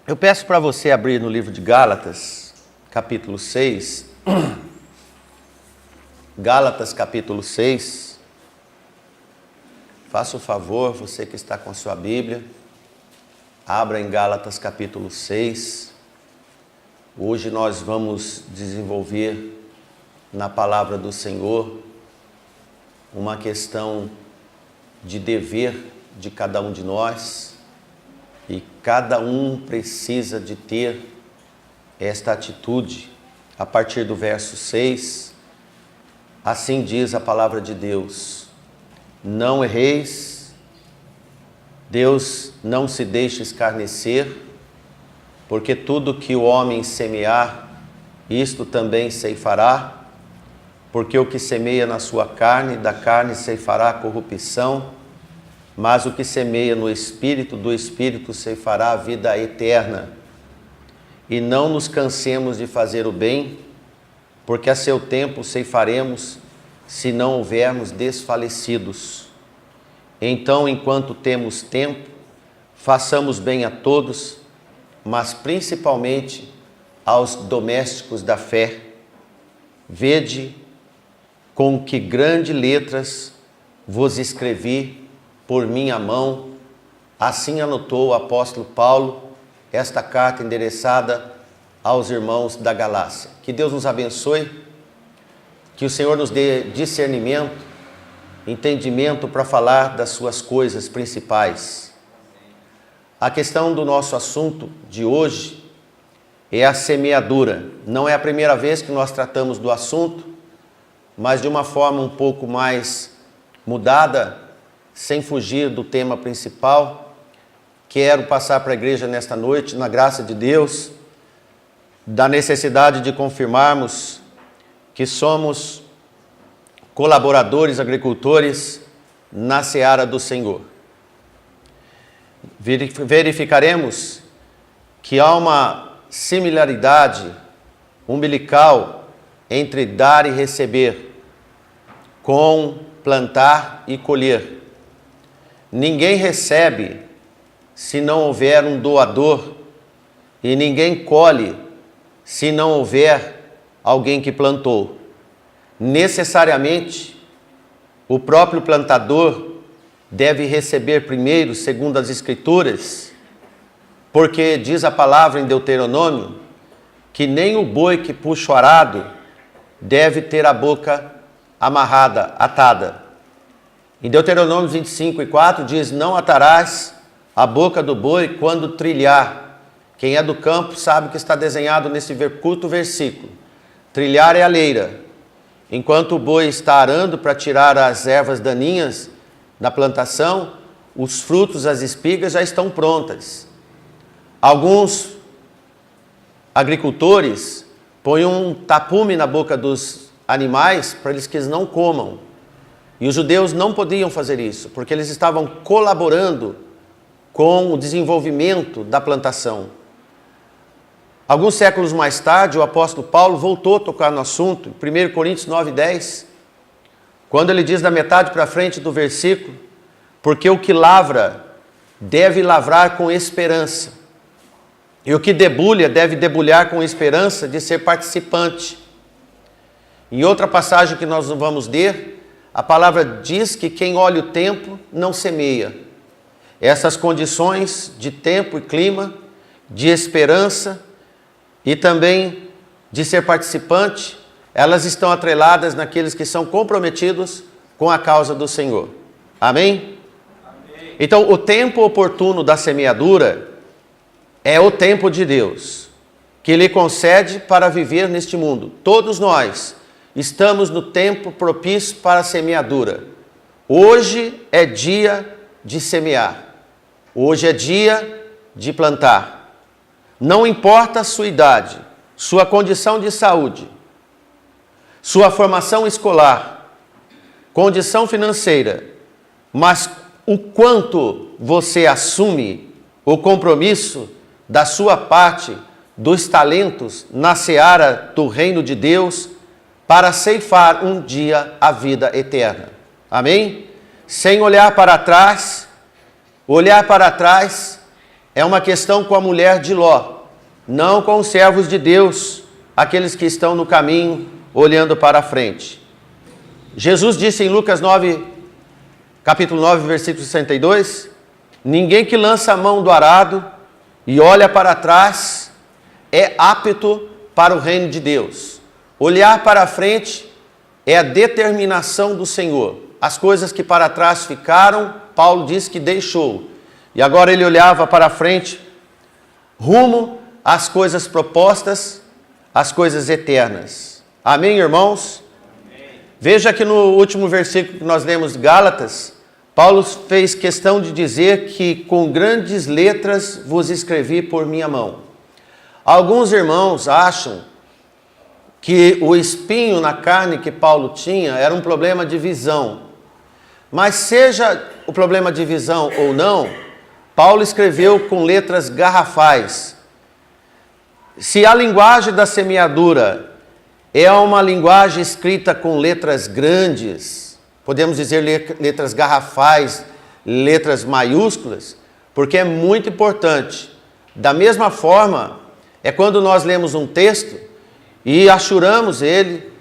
Eu peço para você abrir no livro de Gálatas, capítulo 6. Gálatas, capítulo 6. Faça o favor, você que está com a sua Bíblia, abra em Gálatas, capítulo 6. Hoje nós vamos desenvolver na palavra do Senhor uma questão de dever de cada um de nós. E cada um precisa de ter esta atitude. A partir do verso 6, assim diz a palavra de Deus: não erreis, Deus não se deixe escarnecer, porque tudo que o homem semear, isto também ceifará, porque o que semeia na sua carne, da carne ceifará a corrupção, mas o que semeia no Espírito, do Espírito ceifará a vida eterna. E não nos cansemos de fazer o bem, porque a seu tempo ceifaremos, se não houvermos desfalecidos. Então, enquanto temos tempo, façamos bem a todos, mas principalmente aos domésticos da fé. Vede com que grandes letras vos escrevi por minha mão. Assim anotou o apóstolo Paulo esta carta endereçada aos irmãos da Galácia. Que Deus nos abençoe, que o Senhor nos dê discernimento, entendimento para falar das suas coisas principais. A questão do nosso assunto de hoje é a semeadura. Não é a primeira vez que nós tratamos do assunto, mas de uma forma um pouco mais mudada, sem fugir do tema principal. Quero passar para a igreja nesta noite, na graça de Deus, da necessidade de confirmarmos que somos colaboradores, agricultores na seara do Senhor. Verificaremos que há uma similaridade umbilical entre dar e receber, com plantar e colher. Ninguém recebe se não houver um doador, e ninguém colhe se não houver alguém que plantou. Necessariamente, o próprio plantador deve receber primeiro, segundo as Escrituras, porque diz a palavra em Deuteronômio que nem o boi que puxa o arado deve ter a boca amarrada, atada. Em Deuteronômio 25:4 diz: não atarás a boca do boi quando trilhar. Quem é do campo sabe que está desenhado nesse curto versículo. Trilhar é a leira. Enquanto o boi está arando para tirar as ervas daninhas da plantação, os frutos, as espigas já estão prontas. Alguns agricultores põem um tapume na boca dos animais para que eles não comam. E os judeus não podiam fazer isso, porque eles estavam colaborando com o desenvolvimento da plantação. Alguns séculos mais tarde, o apóstolo Paulo voltou a tocar no assunto, em 1 Coríntios 9:10, quando ele diz da metade para frente do versículo: porque o que lavra deve lavrar com esperança, e o que debulha deve debulhar com esperança de ser participante. Em outra passagem que nós não vamos ler, a palavra diz que quem olha o tempo não semeia. Essas condições de tempo e clima, de esperança e também de ser participante, elas estão atreladas naqueles que são comprometidos com a causa do Senhor. Amém? Amém. Então, o tempo oportuno da semeadura é o tempo de Deus, que Ele concede para viver neste mundo. Todos nós estamos no tempo propício para a semeadura. Hoje é dia de semear. Hoje é dia de plantar. Não importa a sua idade, sua condição de saúde, sua formação escolar, condição financeira, mas o quanto você assume o compromisso da sua parte, dos talentos na seara do reino de Deus, para ceifar um dia a vida eterna. Amém? Sem olhar para trás é uma questão com a mulher de Ló, não com os servos de Deus, aqueles que estão no caminho, olhando para a frente. Jesus disse em Lucas 9, capítulo 9, versículo 62, ninguém que lança a mão do arado e olha para trás é apto para o reino de Deus. Olhar para a frente é a determinação do Senhor. As coisas que para trás ficaram, Paulo diz que deixou. E agora ele olhava para a frente, rumo às coisas propostas, às coisas eternas. Amém, irmãos? Amém. Veja que no último versículo que nós lemos de Gálatas, Paulo fez questão de dizer que com grandes letras vos escrevi por minha mão. Alguns irmãos acham que o espinho na carne que Paulo tinha era um problema de visão. Mas seja o problema de visão ou não, Paulo escreveu com letras garrafais. Se a linguagem da semeadura é uma linguagem escrita com letras grandes, podemos dizer letras garrafais, letras maiúsculas, porque é muito importante. Da mesma forma, é quando nós lemos um texto e achuramos ele,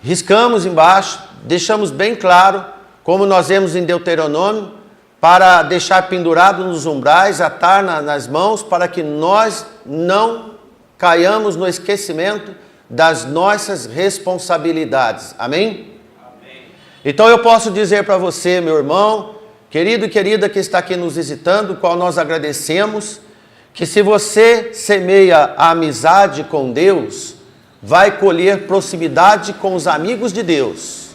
riscamos embaixo, deixamos bem claro, como nós vemos em Deuteronômio, para deixar pendurado nos umbrais, atar nas mãos, para que nós não caiamos no esquecimento das nossas responsabilidades. Amém? Amém. Então eu posso dizer para você, meu irmão, querido e querida que está aqui nos visitando, qual nós agradecemos, que se você semeia a amizade com Deus, vai colher proximidade com os amigos de Deus.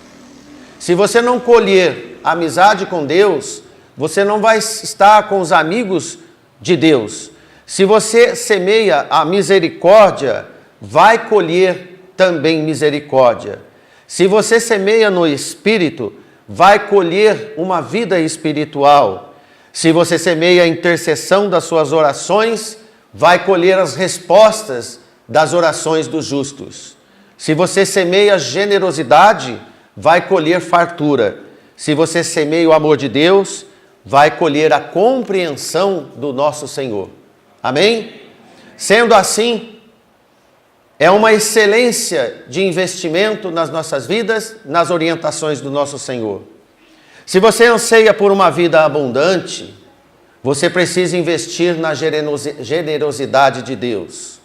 Se você não colher amizade com Deus, você não vai estar com os amigos de Deus. Se você semeia a misericórdia, vai colher também misericórdia. Se você semeia no Espírito, vai colher uma vida espiritual. Se você semeia a intercessão das suas orações, vai colher as respostas das orações dos justos. Se você semeia generosidade, vai colher fartura. Se você semeia o amor de Deus, vai colher a compreensão do nosso Senhor. Amém? Sendo assim, é uma excelência de investimento nas nossas vidas, nas orientações do nosso Senhor. Se você anseia por uma vida abundante, você precisa investir na generosidade de Deus.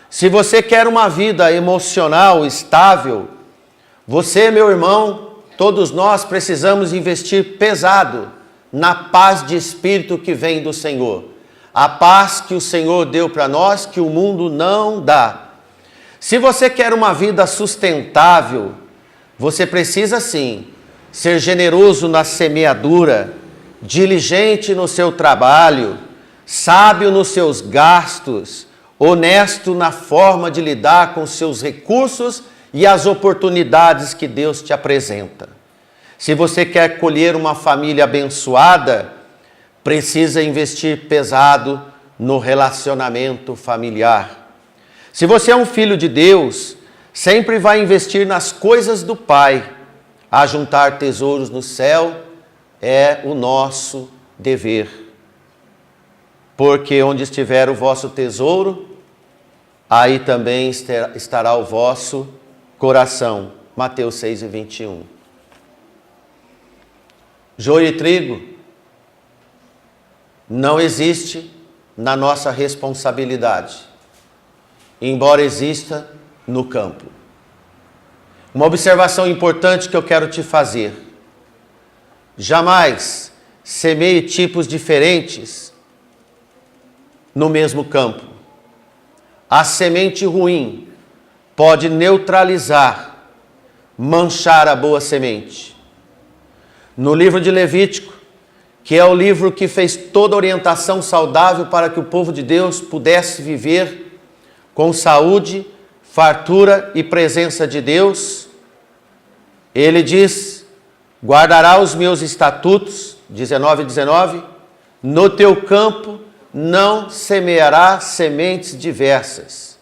Se você quer uma vida emocional estável, você, meu irmão, todos nós precisamos investir pesado na paz de espírito que vem do Senhor. A paz que o Senhor deu para nós, que o mundo não dá. Se você quer uma vida sustentável, você precisa sim ser generoso na semeadura, diligente no seu trabalho, sábio nos seus gastos, honesto na forma de lidar com seus recursos e as oportunidades que Deus te apresenta. Se você quer colher uma família abençoada, precisa investir pesado no relacionamento familiar. Se você é um filho de Deus, sempre vai investir nas coisas do Pai. Ajuntar tesouros no céu é o nosso dever. Porque onde estiver o vosso tesouro, aí também estará o vosso coração. Mateus 6:21. Joio e trigo não existe na nossa responsabilidade, embora exista no campo. Uma observação importante que eu quero te fazer: jamais semeie tipos diferentes no mesmo campo. A semente ruim pode neutralizar, manchar a boa semente. No livro de Levítico, que é o livro que fez toda a orientação saudável para que o povo de Deus pudesse viver com saúde, fartura e presença de Deus, ele diz: guardará os meus estatutos, 19:19, no teu campo não semeará sementes diversas.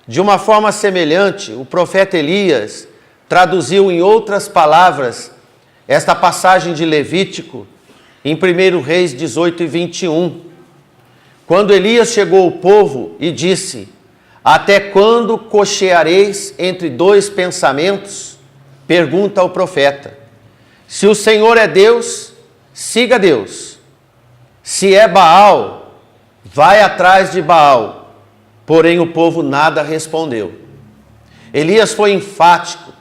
De uma forma semelhante, o profeta Elias traduziu em outras palavras esta passagem de Levítico em 1 Reis 18:21. Quando Elias chegou ao povo e disse: até quando cocheareis entre dois pensamentos? Pergunta ao profeta. Se o Senhor é Deus, siga Deus. Se é Baal, vai atrás de Baal. Porém o povo nada respondeu. Elias foi enfático.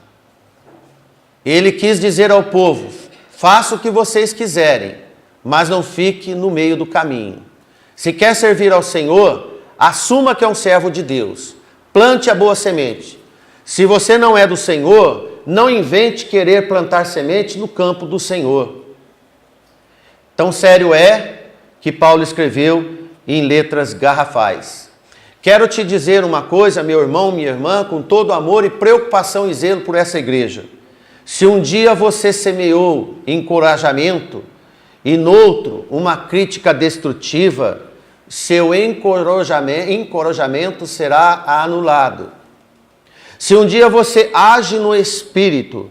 Ele quis dizer ao povo: faça o que vocês quiserem, mas não fique no meio do caminho. Se quer servir ao Senhor, assuma que é um servo de Deus. Plante a boa semente. Se você não é do Senhor, não invente querer plantar semente no campo do Senhor. Tão sério é que Paulo escreveu em letras garrafais. Quero te dizer uma coisa, meu irmão, minha irmã, com todo amor e preocupação e zelo por essa igreja. Se um dia você semeou encorajamento e noutro uma crítica destrutiva, seu encorajamento será anulado. Se um dia você age no espírito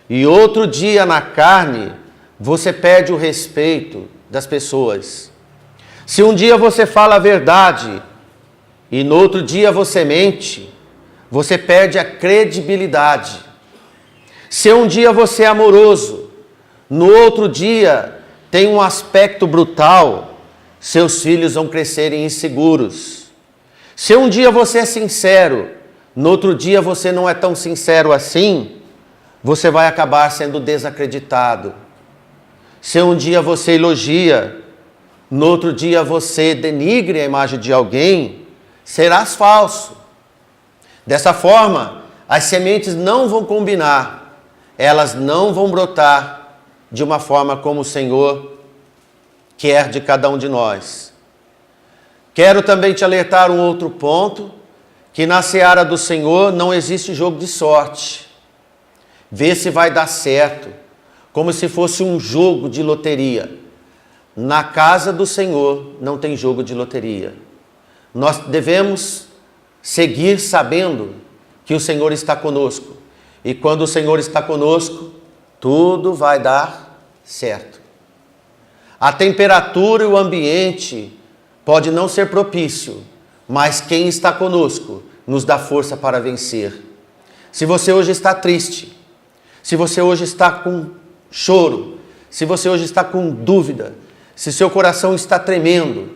e outro dia na carne, você perde o respeito das pessoas. Se um dia você fala a verdade e no outro dia você mente, você perde a credibilidade. Se um dia você é amoroso, no outro dia tem um aspecto brutal, seus filhos vão crescerem inseguros. Se um dia você é sincero, no outro dia você não é tão sincero assim, você vai acabar sendo desacreditado. Se um dia você elogia, no outro dia você denigre a imagem de alguém, serás falso. Dessa forma, as sementes não vão combinar, elas não vão brotar de uma forma como o Senhor quer de cada um de nós. Quero também te alertar um outro ponto, que na seara do Senhor não existe jogo de sorte. Vê se vai dar certo, como se fosse um jogo de loteria. Na casa do Senhor não tem jogo de loteria. Nós devemos seguir sabendo que o Senhor está conosco. E quando o Senhor está conosco, tudo vai dar certo. A temperatura e o ambiente pode não ser propício, mas quem está conosco nos dá força para vencer. Se você hoje está triste, se você hoje está com choro, se você hoje está com dúvida, se seu coração está tremendo,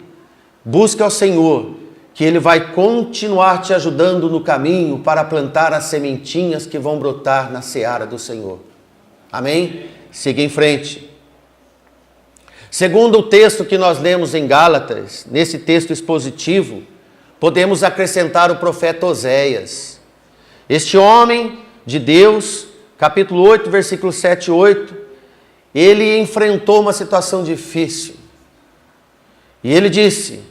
busque ao Senhor, que Ele vai continuar te ajudando no caminho para plantar as sementinhas que vão brotar na seara do Senhor. Amém? Siga em frente. Segundo o texto que nós lemos em Gálatas, nesse texto expositivo, podemos acrescentar o profeta Oséias. Este homem de Deus, capítulo 8, versículos 7 e 8, ele enfrentou uma situação difícil. E ele disse: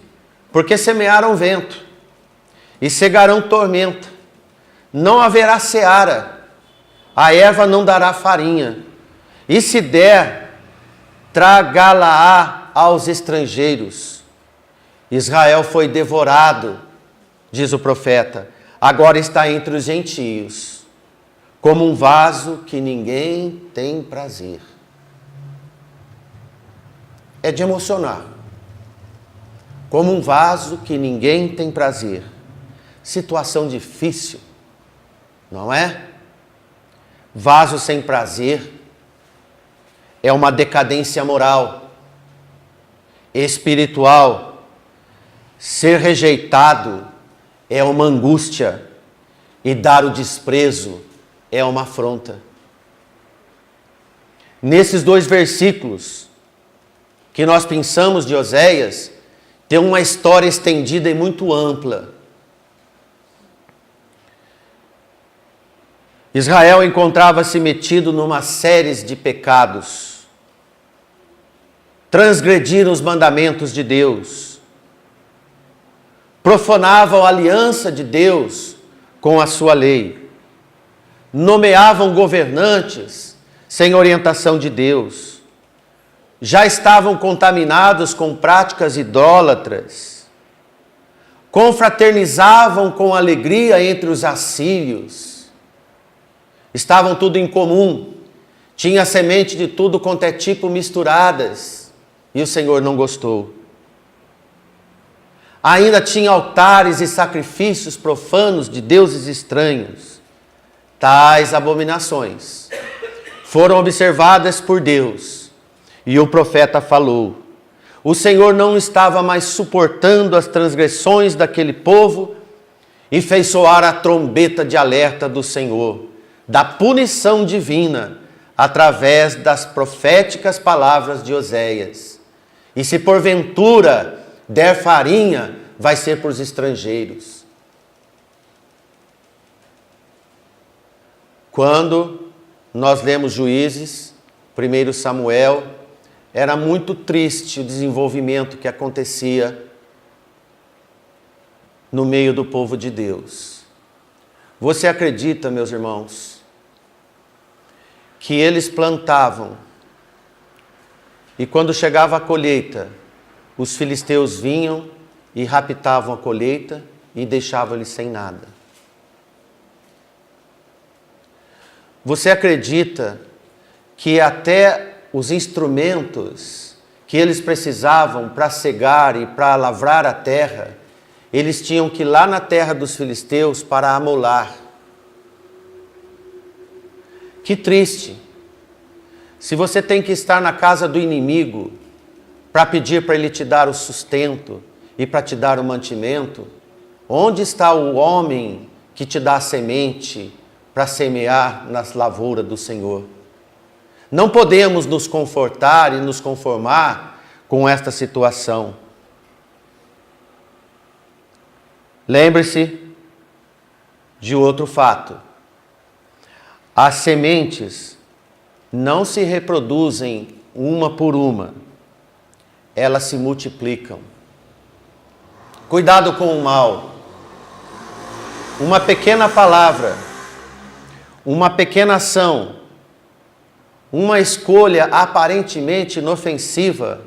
porque semearam vento e cegarão tormenta, não haverá seara, a erva não dará farinha, e se der, tragá-la-á aos estrangeiros. Israel foi devorado, diz o profeta, agora está entre os gentios, como um vaso que ninguém tem prazer. É de emocionar. Como um vaso que ninguém tem prazer. Situação difícil, não é? Vaso sem prazer é uma decadência moral, espiritual. Ser rejeitado é uma angústia e dar o desprezo é uma afronta. Nesses dois versículos que nós pensamos de Oséias, tem uma história estendida e muito ampla. Israel encontrava-se metido numa série de pecados. Transgrediram os mandamentos de Deus. Profanavam a aliança de Deus com a sua lei. Nomeavam governantes sem orientação de Deus. Já estavam contaminados com práticas idólatras. Confraternizavam com alegria entre os assírios. Estavam tudo em comum. Tinha semente de tudo quanto é tipo misturadas. E o Senhor não gostou. ainda tinha altares e sacrifícios profanos de deuses estranhos. Tais abominações foram observadas por Deus, e o profeta falou: o Senhor não estava mais suportando as transgressões daquele povo e fez soar a trombeta de alerta do Senhor, da punição divina, através das proféticas palavras de Oséias. E se porventura der farinha, vai ser para os estrangeiros. Quando nós lemos Juízes, 1 Samuel, era muito triste o desenvolvimento que acontecia no meio do povo de Deus. Você acredita, meus irmãos, que eles plantavam e quando chegava a colheita, os filisteus vinham e raptavam a colheita e deixavam eles sem nada? Você acredita que até os instrumentos que eles precisavam para cegar e para lavrar a terra, eles tinham que ir lá na terra dos filisteus para amolar? Que triste! Se você tem que estar na casa do inimigo para pedir para ele te dar o sustento e para te dar o mantimento, onde está o homem que te dá a semente para semear nas lavouras do Senhor? Não podemos nos confortar e nos conformar com esta situação. Lembre-se de outro fato. As sementes não se reproduzem uma por uma, elas se multiplicam. Cuidado com o mal. Uma pequena palavra, uma pequena ação, uma escolha aparentemente inofensiva,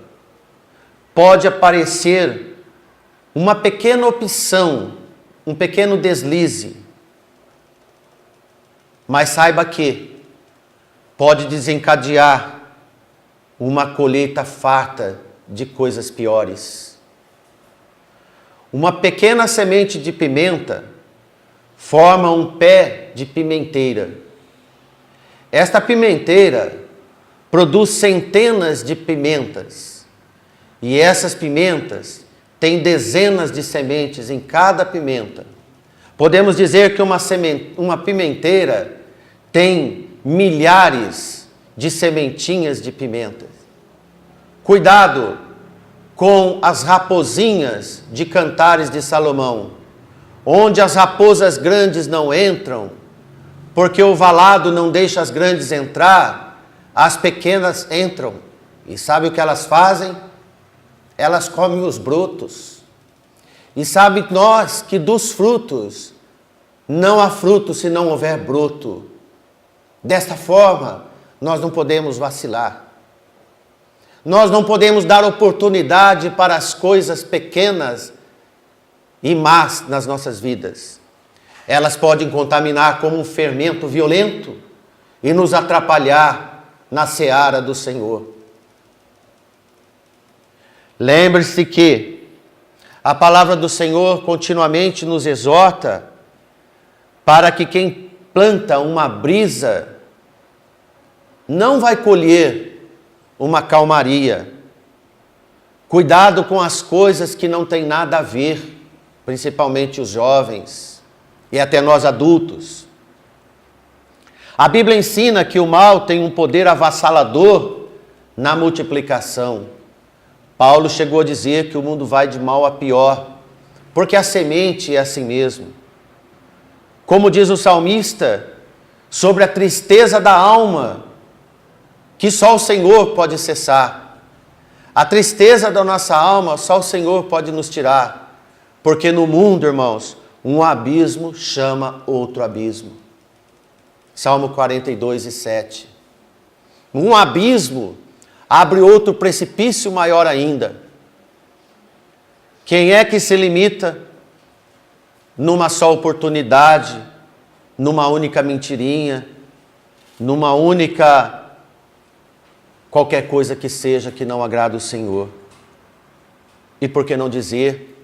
pode aparecer uma pequena opção, um pequeno deslize. Mas saiba que pode desencadear uma colheita farta de coisas piores. Uma pequena semente de pimenta forma um pé de pimenteira. Esta pimenteira produz centenas de pimentas. E essas pimentas têm dezenas de sementes em cada pimenta. Podemos dizer que uma pimenteira tem milhares de sementinhas de pimentas. Cuidado com as raposinhas de Cantares de Salomão, onde as raposas grandes não entram, porque o valado não deixa as grandes entrar, as pequenas entram. E sabe o que elas fazem? Elas comem os brotos. E sabe nós que dos frutos não há fruto se não houver broto. Desta forma, nós não podemos vacilar. Nós não podemos dar oportunidade para as coisas pequenas e más nas nossas vidas. Elas podem contaminar como um fermento violento e nos atrapalhar na seara do Senhor. Lembre-se que a palavra do Senhor continuamente nos exorta para que quem planta uma brisa não vai colher uma calmaria. Cuidado com as coisas que não têm nada a ver, principalmente os jovens e até nós adultos. A Bíblia ensina que o mal tem um poder avassalador na multiplicação. Paulo chegou a dizer que o mundo vai de mal a pior, porque a semente é assim mesmo. Como diz o salmista, sobre a tristeza da alma, que só o Senhor pode cessar. A tristeza da nossa alma, só o Senhor pode nos tirar. Porque no mundo, irmãos, um abismo chama outro abismo. Salmo 42:7. Um abismo abre outro precipício maior ainda. Quem é que se limita numa só oportunidade, numa única mentirinha, numa única qualquer coisa que seja que não agrada o Senhor? E por que não dizer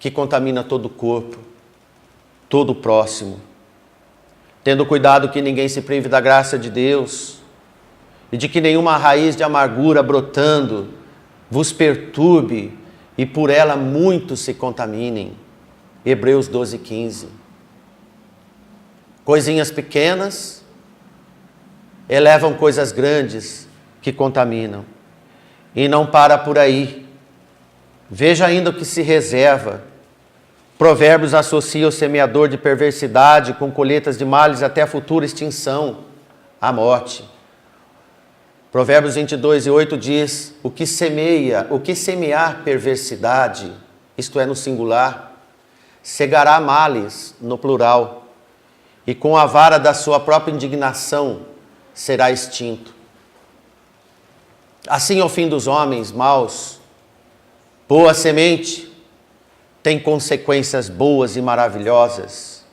que contamina todo o corpo, todo o próximo. Tendo cuidado que ninguém se prive da graça de Deus e de que nenhuma raiz de amargura brotando vos perturbe e por ela muitos se contaminem. Hebreus 12:15. Coisinhas pequenas elevam coisas grandes que contaminam. E não para por aí. Veja ainda o que se reserva. Provérbios associa o semeador de perversidade com colheitas de males até a futura extinção, a morte. Provérbios 22:8 diz: o que semear perversidade, isto é, no singular, cegará males, no plural, e com a vara da sua própria indignação será extinto. Assim, ao fim dos homens maus, boa semente tem consequências boas e maravilhosas.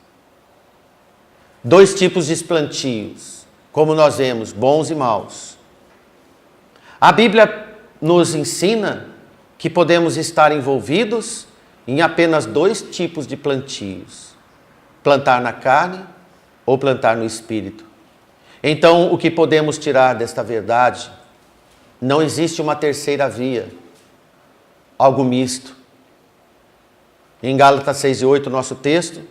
Dois tipos de plantios, como nós vemos, bons e maus. A Bíblia nos ensina que podemos estar envolvidos em apenas dois tipos de plantios: plantar na carne ou plantar no espírito. Então, o que podemos tirar desta verdade? Não existe uma terceira via, algo misto. Em Gálatas 6:8, nosso texto: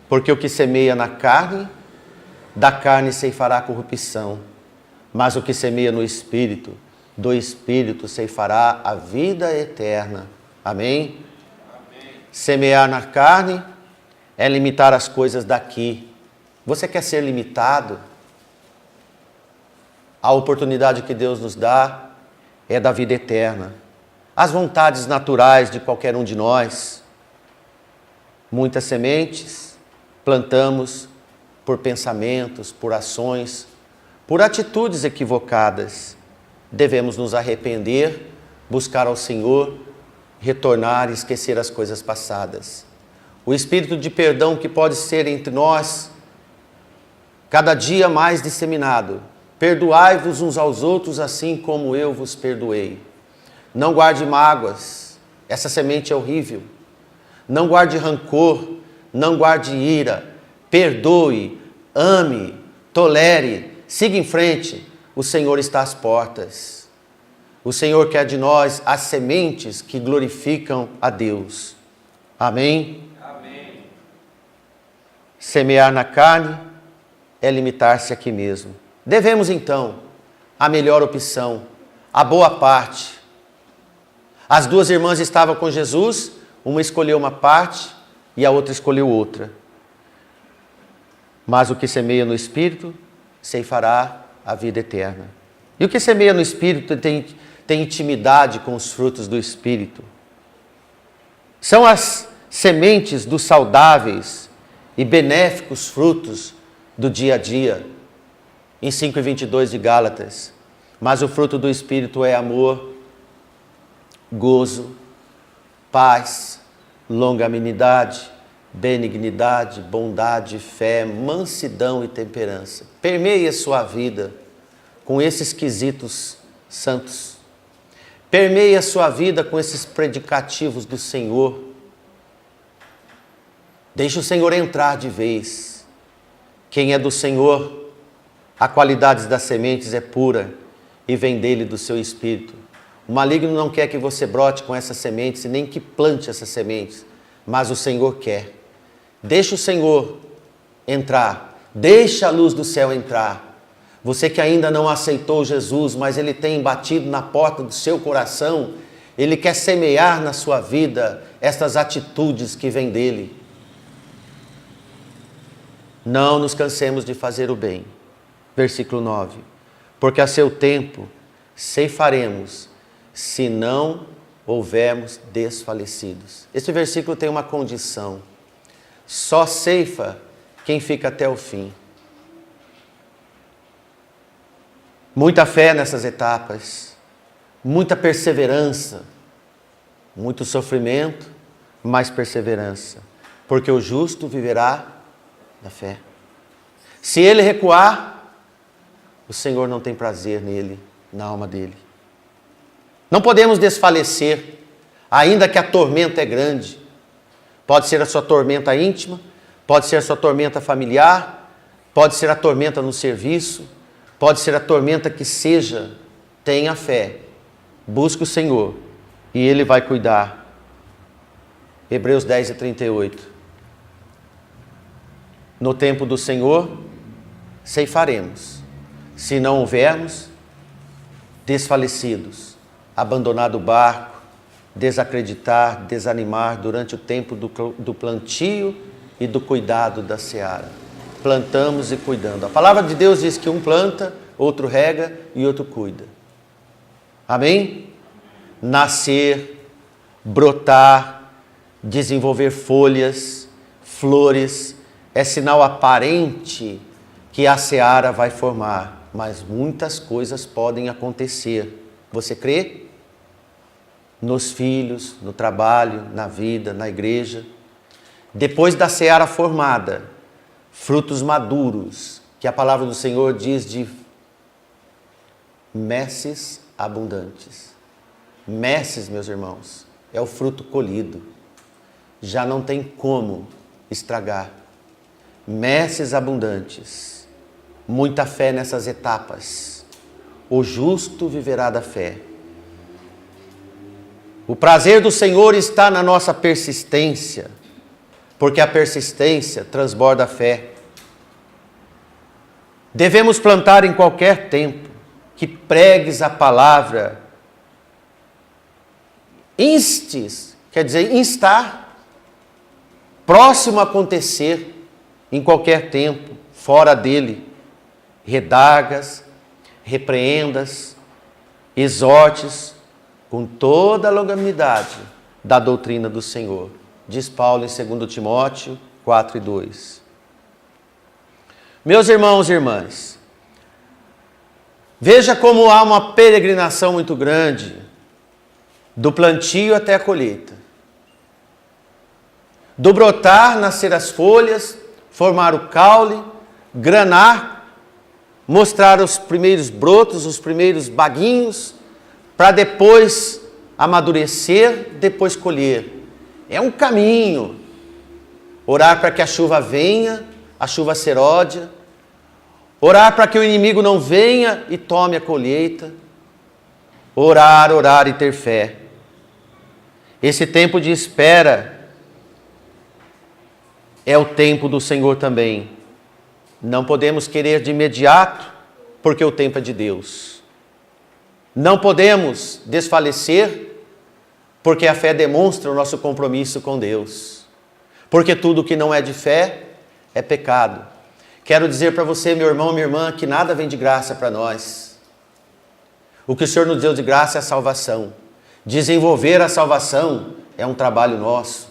porque o que semeia na carne, da carne ceifará corrupção, mas o que semeia no espírito, do espírito ceifará a vida eterna. Amém? Amém. Semear na carne é limitar as coisas daqui. Você quer ser limitado? A oportunidade que Deus nos dá é da vida eterna. As vontades naturais de qualquer um de nós. Muitas sementes plantamos por pensamentos, por ações, por atitudes equivocadas. Devemos nos arrepender, buscar ao Senhor, retornar e esquecer as coisas passadas. O espírito de perdão que pode ser entre nós, cada dia mais disseminado. Perdoai-vos uns aos outros, assim como eu vos perdoei. Não guarde mágoas, essa semente é horrível. Não guarde rancor, não guarde ira. Perdoe, ame, tolere, siga em frente. O Senhor está às portas. O Senhor quer de nós as sementes que glorificam a Deus. Amém? Amém. Semear na carne é limitar-se aqui mesmo. Devemos então a melhor opção, a boa parte. As duas irmãs estavam com Jesus, uma escolheu uma parte e a outra escolheu outra. Mas o que semeia no Espírito, ceifará a vida eterna. E o que semeia no Espírito tem intimidade com os frutos do Espírito. São as sementes dos saudáveis e benéficos frutos do dia a dia. Em 5:22 de Gálatas. Mas o fruto do Espírito é amor, gozo, paz, longanimidade, benignidade, bondade, fé, mansidão e temperança. Permeie a sua vida com esses quesitos santos. Permeie a sua vida com esses predicativos do Senhor. Deixe o Senhor entrar de vez. Quem é do Senhor, a qualidade das sementes é pura e vem dele, do seu espírito. O maligno não quer que você brote com essas sementes, nem que plante essas sementes, mas o Senhor quer. Deixa o Senhor entrar, deixa a luz do céu entrar. Você que ainda não aceitou Jesus, mas Ele tem batido na porta do seu coração, Ele quer semear na sua vida estas atitudes que vêm dEle. Não nos cansemos de fazer o bem. Versículo 9. Porque a seu tempo ceifaremos, se não houvermos desfalecidos. Este versículo tem uma condição. Só ceifa quem fica até o fim. Muita fé nessas etapas, muita perseverança, muito sofrimento, mas perseverança. Porque o justo viverá da fé. Se ele recuar, o Senhor não tem prazer nele, na alma dele. Não podemos desfalecer, ainda que a tormenta é grande. Pode ser a sua tormenta íntima, pode ser a sua tormenta familiar, pode ser a tormenta no serviço, pode ser a tormenta que seja. Tenha fé, busque o Senhor e Ele vai cuidar. Hebreus 10:38. No tempo do Senhor ceifaremos, se não houvermos desfalecidos, abandonado o barco, desacreditar, desanimar durante o tempo do plantio e do cuidado da seara. Plantamos e cuidando. A palavra de Deus diz que um planta, outro rega e outro cuida. Amém? Nascer, brotar, desenvolver folhas, flores, é sinal aparente que a seara vai formar, mas muitas coisas podem acontecer. Você crê? Nos filhos, no trabalho, na vida, na igreja. Depois da seara formada, frutos maduros, que a palavra do Senhor diz de messes abundantes. Messes, meus irmãos, é o fruto colhido. Já não tem como estragar. Messes abundantes. Muita fé nessas etapas. O justo viverá da fé. O prazer do Senhor está na nossa persistência, porque a persistência transborda a fé. Devemos plantar em qualquer tempo, que pregues a palavra, instes, quer dizer, instar, próximo a acontecer, em qualquer tempo, fora dele, redargas, repreendas, exortes, com toda a longanimidade da doutrina do Senhor. Diz Paulo em 2 Timóteo 4:2. Meus irmãos e irmãs, veja como há uma peregrinação muito grande do plantio até a colheita. Do brotar, nascer as folhas, formar o caule, granar, mostrar os primeiros brotos, os primeiros baguinhos, para depois amadurecer, depois colher. É um caminho. Orar para que a chuva venha, a chuva seródia. Orar para que o inimigo não venha e tome a colheita. Orar, orar e ter fé. Esse tempo de espera é o tempo do Senhor também. Não podemos querer de imediato, porque o tempo é de Deus. Não podemos desfalecer, porque a fé demonstra o nosso compromisso com Deus. Porque tudo que não é de fé é pecado. Quero dizer para você, meu irmão, minha irmã, que nada vem de graça para nós. O que o Senhor nos deu de graça é a salvação. Desenvolver a salvação é um trabalho nosso.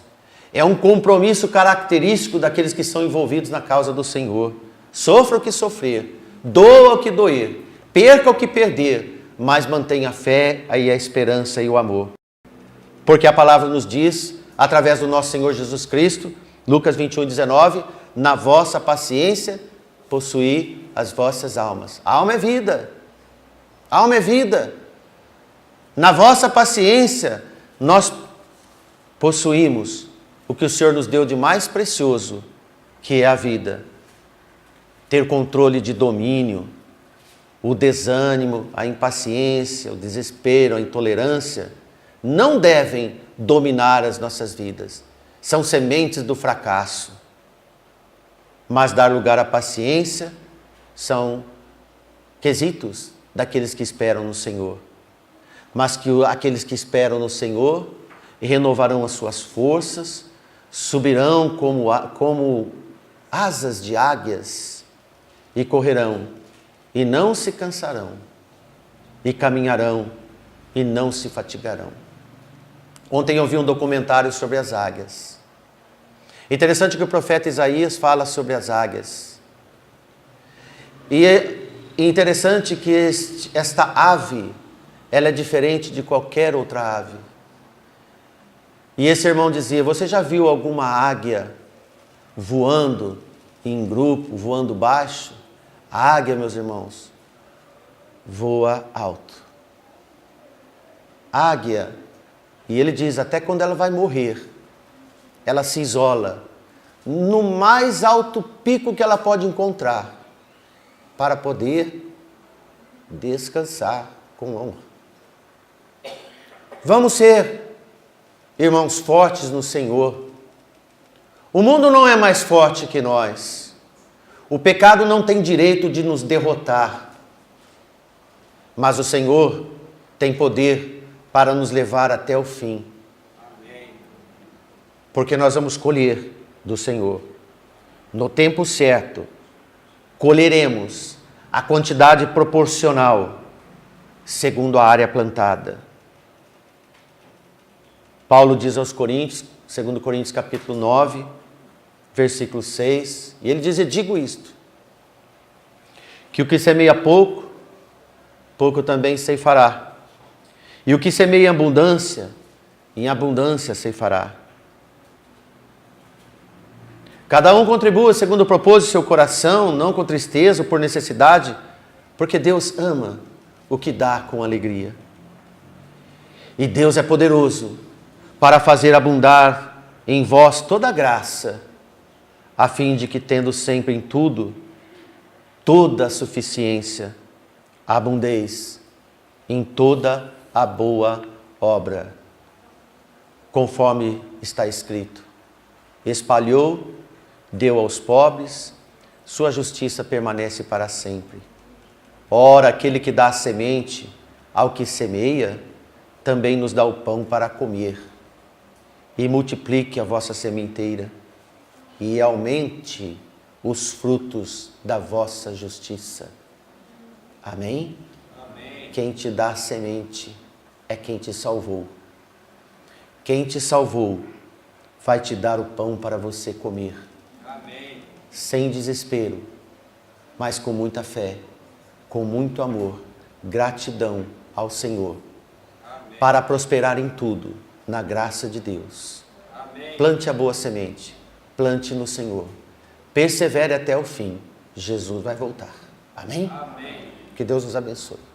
É um compromisso característico daqueles que são envolvidos na causa do Senhor. Sofra o que sofrer, doa o que doer, perca o que perder, mas mantenha a fé e a esperança e o amor. Porque a palavra nos diz, através do nosso Senhor Jesus Cristo, Lucas 21:19, na vossa paciência possuí as vossas almas. A alma é vida. A alma é vida. Na vossa paciência nós possuímos o que o Senhor nos deu de mais precioso, que é a vida. Ter controle de domínio, o desânimo, a impaciência, o desespero, a intolerância, não devem dominar as nossas vidas. São sementes do fracasso. Mas dar lugar à paciência são quesitos daqueles que esperam no Senhor. Mas que aqueles que esperam no Senhor renovarão as suas forças, subirão como asas de águias e correrão. E não se cansarão, e caminharão, e não se fatigarão. Ontem eu vi um documentário sobre as águias. Interessante que o profeta Isaías fala sobre as águias. E é interessante que esta ave, ela é diferente de qualquer outra ave. E esse irmão dizia, você já viu alguma águia voando em grupo, voando baixo? A águia, meus irmãos, voa alto. A águia, e ele diz, até quando ela vai morrer, ela se isola no mais alto pico que ela pode encontrar para poder descansar com honra. Vamos ser, irmãos, fortes no Senhor. O mundo não é mais forte que nós. O pecado não tem direito de nos derrotar. Mas o Senhor tem poder para nos levar até o fim. Porque nós vamos colher do Senhor. No tempo certo, colheremos a quantidade proporcional segundo a área plantada. Paulo diz aos Coríntios, 2 Coríntios capítulo 9, versículo 6, e ele diz: eu digo isto, que o que semeia pouco, pouco também ceifará. E o que semeia em abundância ceifará. Cada um contribua segundo o propósito do seu coração, não com tristeza ou por necessidade, porque Deus ama o que dá com alegria. E Deus é poderoso para fazer abundar em vós toda a graça, a fim de que, tendo sempre em tudo, toda a suficiência, abundeis em toda a boa obra. Conforme está escrito: espalhou, deu aos pobres, sua justiça permanece para sempre. Ora, aquele que dá a semente ao que semeia, também nos dá o pão para comer. E multiplique a vossa sementeira, e aumente os frutos da vossa justiça. Amém? Amém. Quem te dá a semente é quem te salvou. Quem te salvou vai te dar o pão para você comer. Amém. Sem desespero, mas com muita fé, com muito amor, gratidão ao Senhor. Amém. Para prosperar em tudo, na graça de Deus. Amém. Plante a boa semente, plante no Senhor, persevere até o fim, Jesus vai voltar. Amém? Amém. Que Deus nos abençoe.